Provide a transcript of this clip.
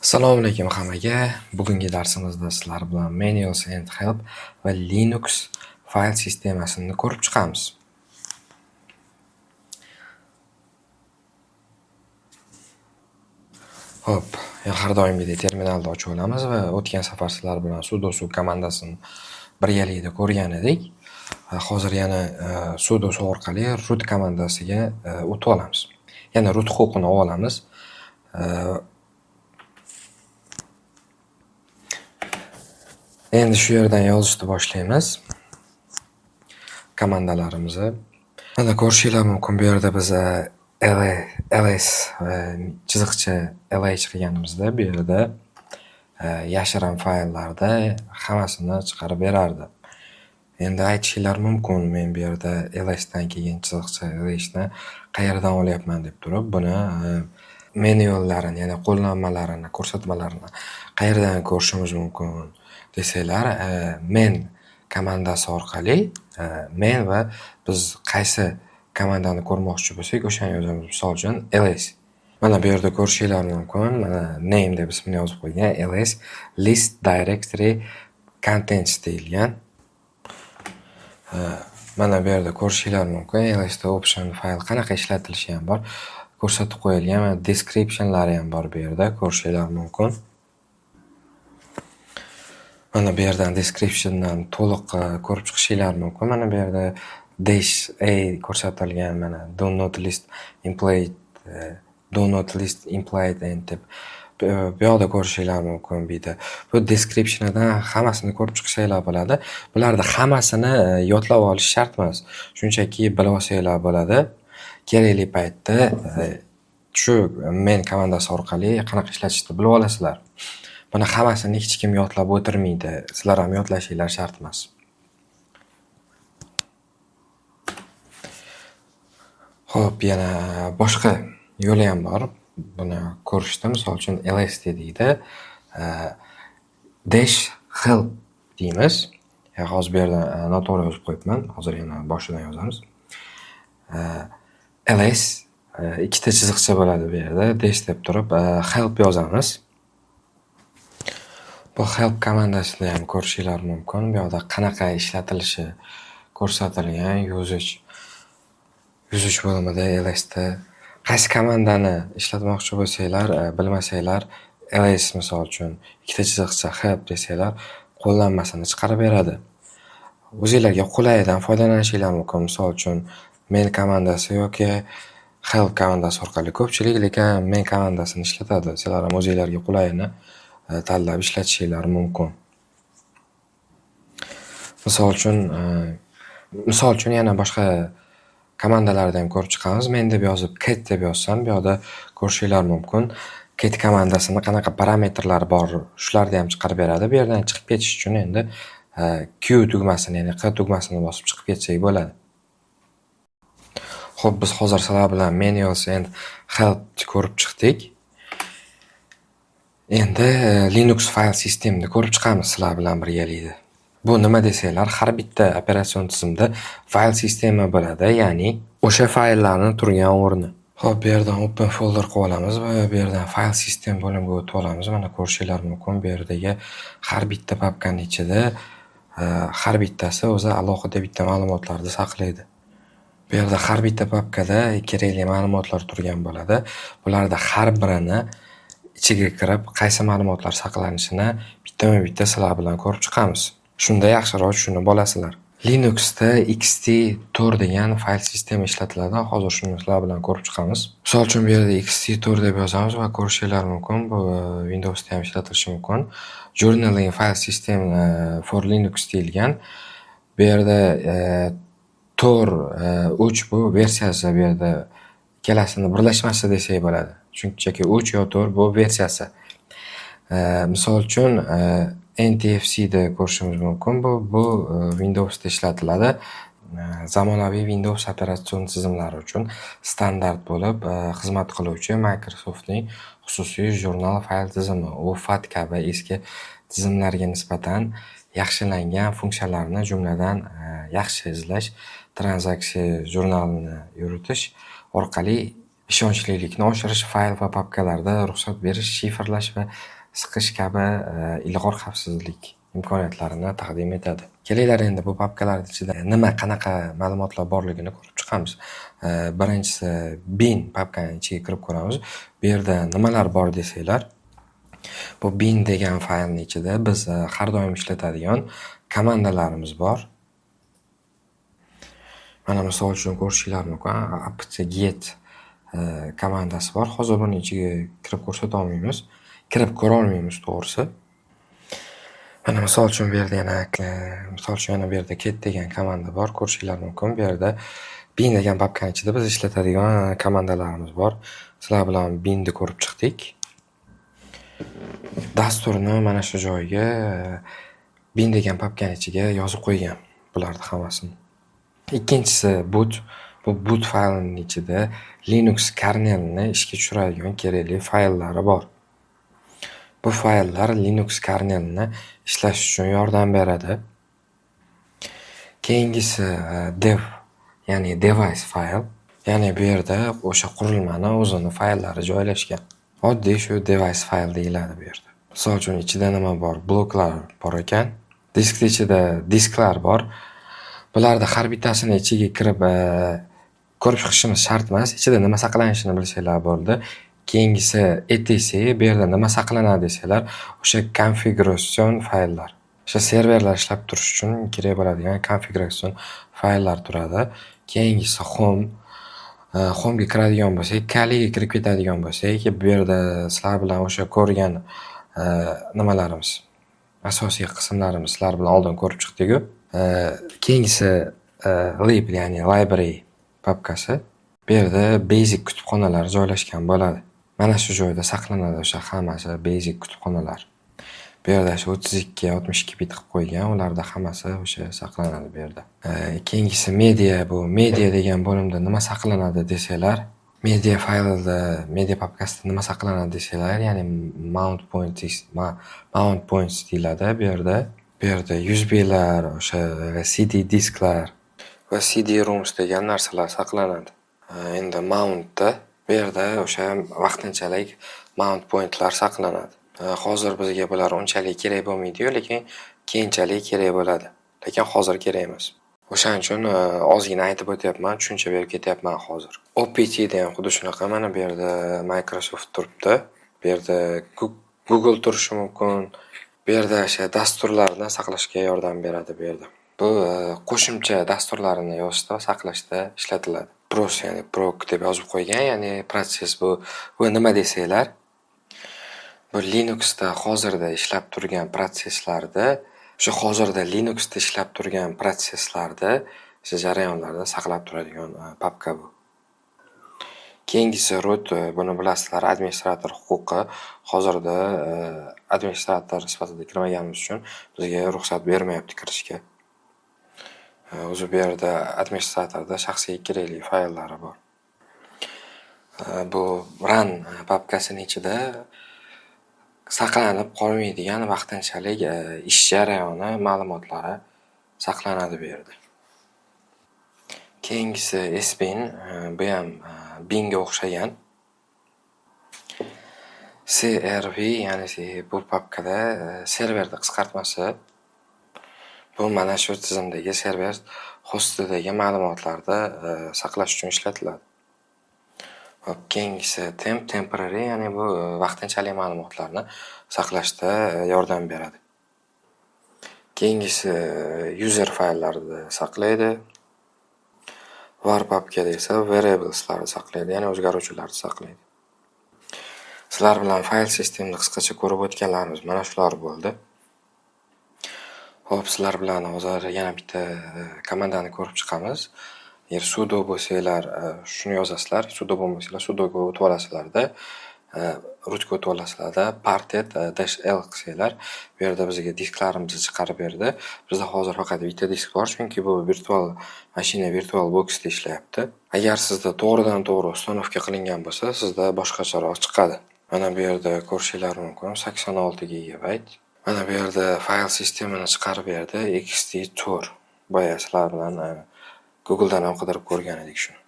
Assalomu alaykum hammaga. Bugungi darsimizda sizlar bilan Manuals and Help va Linux fayl sistemasini ko'rib chiqamiz. Hop, har doimgidek terminalni ochib olamiz va o'tgan safar sizlar bilan sudo komandasini birgalikda ko'rgan edik. Hozir yana sudo orqali root komandasiga o'tib olamiz. Yana root huquqini olamiz. Endi shu yerdan yozishni boshlaymiz. Komandalarimizni. Mana ko'rishinglar mumkin, bu yerda biz ls chiziqcha lh qilganimizda bu yerda yashirin fayllarda hammasini chiqarib berardi. Endi aytishinglar mumkin, men bu yerda ls dan keyin chiziqcha lhni qayerdan olyapman deb turib, buni menyullarini, ya'ni qo'llanmalarini, ko'rsatmalarini qayerdan ko'rishimiz mumkin desanglar, men komandasi orqali men va biz qaysi komandani ko'rmoqchi bo'lsak, o'shani yozamiz. Misol uchun ls. Mana bu yerda ko'rishinglar mumkin. Mana name deb ismini yozib qo'ygan. ls list directory contents deyilgan. Mana bu yerda ko'rishinglar mumkin. lsda option fayl qanaqa ishlatilishi ham bor, ko'rsatib qo'yilgan. Mana descriptionlari ham bor bu yerda, ko'rishinglar mumkin. Mana bu yerdan descriptiondan to'liq ko'rib chiqishinglar mumkin. Mana bu yerda -a ko'rsatilgan. Mana do not list implied end deb bu yoqda ko'rishinglar mumkin deydi. Bu descriptiondan hammasini ko'rib chiqsanglar bo'ladi. Bularda hammasini yodlab olish shart emas. Shunchaki bilib olsanglar bo'ladi. Kerakli paytda shu men komandasi orqali qanaqa ishlatishni bilib olasizlar. Buni hammasini hech kim yodlab o'tirmaydi. Sizlar ham yodlashinglar shart emas. Xo'p, yana boshqa yo'li ham bor buni ko'rishda. Misol uchun ls deydi. -help deymiz. Hozir bu yerda noto'g'ri yozib qo'yibman. Hozir yana boshidan yozamiz. ls ikkita chiziqcha bo'ladi bu yerda. dash deb turib help yozamiz. Bu help komandasida ham ko'rishinglar mumkin. Bu yoqda qanaqa ishlatilishi ko'rsatilgan. Yozish bo'limida lsda qaysi komandani ishlatmoqchi bo'lsanglar, bilmasanglar, ls misol uchun ikkita chiziqcha help desanglar, qo'llanmasini chiqarib beradi. O'zingizlarga qulaydan foydalanishinglar mumkin. Misol uchun men komandasi yoki help komandasi orqali ko'pchilik lekin men komandasini ishlatadi. Sizlar ham o'zingizlarga qulayini tanlab ishlatishinglar mumkin. Misol uchun yana boshqa komandalarni ham ko'rib chiqamiz. Men deb yozib cat deb yozsam, bu yoqda ko'rishinglar mumkin. Cat komandasini qanaqa parametrlari bor, shularni ham chiqarib beradi. Bu yerdan chiqib ketish uchun endi q tugmasini, ya'ni q tugmasini bosib chiqib ketsak bo'ladi. Xo'p, biz hozir sizlar bilan Manuals and Help ko'rib chiqdik. Endi Linux fayl sistemini ko'rib chiqamiz sizlar bilan birgalikda. Bu nima desanglar, har bitta operatsion tizimda fayl sistemi bo'ladi, ya'ni o'sha fayllarning turgan o'rni. Xo'p, bu yerdan open folder qilib olamiz va bu yerdan fayl sistem bo'limiga o'tib olamiz. Mana ko'rishinglar mumkin, bu yerdagi har bitta papkaning ichida har bittasi o'zi alohida bitta ma'lumotlarni saqlaydi. Bu yerda har bitta papkada kerakli ma'lumotlar turgan bo'ladi. Bularda har birini ichiga kirib, qaysi ma'lumotlar saqlanishini bittama-bitta sizlar bilan ko'rib chiqamiz. Shunda yaxshiroq tushunib olasizlar. Linuxda xt4 degan fayl sistemi ishlatiladi. Hozir shuni sizlar bilan ko'rib chiqamiz. Misol uchun bu yerda xt4 deb yozamiz va ko'rishinglar mumkin. Bu Windowsda ham ishlatilishi mumkin. Journaling file system for Linux deyilgan. Bu yerda Tor 3 bu versiyasi, bu yerda ikkalasini birlashmasi desak bo'ladi. Chunki 3 yo Tor bu versiyasi. Misol uchun NTFC da ko'rishimiz mumkin. Bu Windowsda ishlatiladi. Zamonaviy Windows operatsion tizimlari uchun standart bo'lib xizmat qiluvchi Microsoftning xususiy jurnal fayl tizimi. U FAT kabi eski tizimlarga nisbatan yaxshilangan funksiyalarni, jumladan yaxshi izlash, tranzaksiya jurnalini yuritish orqali ishonchlilikni oshirish, fayl va papkalarda ruxsat berish, shifrlash va siqish kabi ilg'or xavfsizlik imkoniyatlarini taqdim etadi. Kelinglar endi bu papkalar ichida qanaqa ma'lumotlar borligini ko'rib chiqamiz. Birinchisi bin papkani ichiga kirib ko'ramiz. Bu yerda nimalar bor desanglar, bu bin degan faylning ichida biz har doim ishlatadigan komandalarimiz bor. Mana misol uchun ko'rishingiz mumkin, apt-get komandasi bor. Hozir buni ichiga kirib ko'rsata olmaymiz. Kirib ko'ra olmaymiz to'g'risi. Mana misol uchun bu yerda yana bu yerda ket degan komanda bor. Ko'rishingiz mumkin. Bu yerda bin degan papkani ichida biz ishlatadigan komandalarimiz bor. Sizlar bilan binni ko'rib chiqdik. Dasturni mana shu joyga bin degan papkani ichiga yozib qo'ygan bularni hammasini. Ikkinchisi boot. Bu boot faylining ichida Linux kernelini ishga tushiradigan kerakli fayllari bor. Bu fayllar Linux kernelini ishlash uchun yordam beradi. Keyingisi dev, ya'ni device fayl. Ya'ni bu yerda o'sha qurilmani o'zini fayllari joylashgan. Oddiy shu device fayl deyiladi bu yerda. Misol uchun ichida nima bor? Bloklar bor ekan. Diskning ichida disklar bor. Bularda har bittasini ichiga kirib ko'rib chiqishimiz shart emas. Ichida nima saqlanishini bilsanglar bo'ldi. Keyingisi etc, bu yerda nima saqlanadi desanglar, o'sha konfiguratsion fayllar. O'sha serverlar ishlab turish uchun kerak bo'ladigan konfiguratsion fayllar turadi. Keyingisi home. Home'ga kiradigan bo'lsak, kaliga kirib ketadigan bo'lsak, bu yerda sizlar bilan o'sha ko'rgan nimalarimiz, asosiy qismlarimiz sizlar bilan oldin ko'rib chiqdik-ku. Keyingisi lib, ya'ni library papkasi. Bu yerda basic kutubxonalar joylashgan bo'ladi. Mana shu joyda saqlanadi o'sha hammasi basic kutubxonalar. Bu yerda 32-62 bit qilib qo'ygan, ularda hammasi o'sha saqlanadi bu yerda. Keyingisi media, bu media degan bo'limda nima saqlanadi desanglar, media faylida, media papkasida nima saqlanadi desanglar, ya'ni mount points deyiladi bu yerda. Bu yerda USB'lar, o'sha CD disklar va CD-ROMs degan narsalar saqlanadi. Endi mountda bu yerda o'sha vaqtinchalik mount pointlar saqlanadi. Hozir bizga bular unchalik kerak bo'lmaydi-yu, lekin keyinchalik kerak bo'ladi. Lekin hozir kerak emas. O'shaning uchun ozgina aytib o'tyapman, tushuncha berib ketyapman hozir. OPT degan xuddi shunaqa, mana bu yerda Microsoft turibdi. Bu yerda Google turishi mumkin. Bu yerda o'sha dasturlarni saqlashga yordam beradi bu yerda. Bu qo'shimcha dasturlarni yozishda va saqlashda ishlatiladi. Pros, ya'ni proc deb yozib qo'ygan, ya'ni protsess bu nima desanglar, bu Linuxda hozirda ishlab turgan protsesslarda, o'sha hozirda Linuxda ishlab turgan protsesslarda, o'sha jarayonlarda saqlab turadigan papka bu. Keyingisi root, buni bilasizlar, administrator huquqi. Hozirda administrator sifatida kirmaganimiz uchun bizga ruxsat bermayapti kirishga. O'zi bu yerda administratorda shaxsiy kerakli fayllari bor. Bu run papkasining ichida saqlanib qolmaydigan vaqtinchalik ish jarayoni ma'lumotlari saqlanadi bu yerda. Keyingisi sbin, bu ham binga o'xshagan. CRV, ya'ni bu papkada serverda qisqartmasi. Bu mana shu tizimdagi server hostidagi ma'lumotlarni saqlash uchun ishlatiladi. Keyingisi temporary, ya'ni bu vaqtinchalik ma'lumotlarni saqlashda yordam beradi. Keyingisi user fayllarni saqlaydi. Var papkada esa variableslarni saqlaydi, ya'ni o'zgaruvchilarni saqlaydi. Sizlar bilan fayl sistemni qisqacha ko'rib o'tganlarimiz mana shular bo'ldi. Xo'p, sizlar bilan hozir yana bitta komandani ko'rib chiqamiz. Agar sudo bo'lsanglar, shuni yozasizlar, sudo bo'lmasanglar, sudoga o'tib olasizlarda, rootga o'tib olasizlarda, parted-l qilsanglar, bu yerda bizga disklarimizni chiqarib berdi. Bizda hozir faqat bitta disk bor, chunki bu virtual mashina, virtual boxda ishlayapti. Agar sizda to'g'ridan to'g'ri ustanovka qilingan bo'lsa, sizda boshqacharoq chiqadi. Mana bu yerda ko'rishingiz mumkin, 86 GB. Mana bu yerda fayl sistemini chiqarib berdi, XT Tour. Boya sizlar bilan Google'dan ham qidirib ko'rgan edik shuni.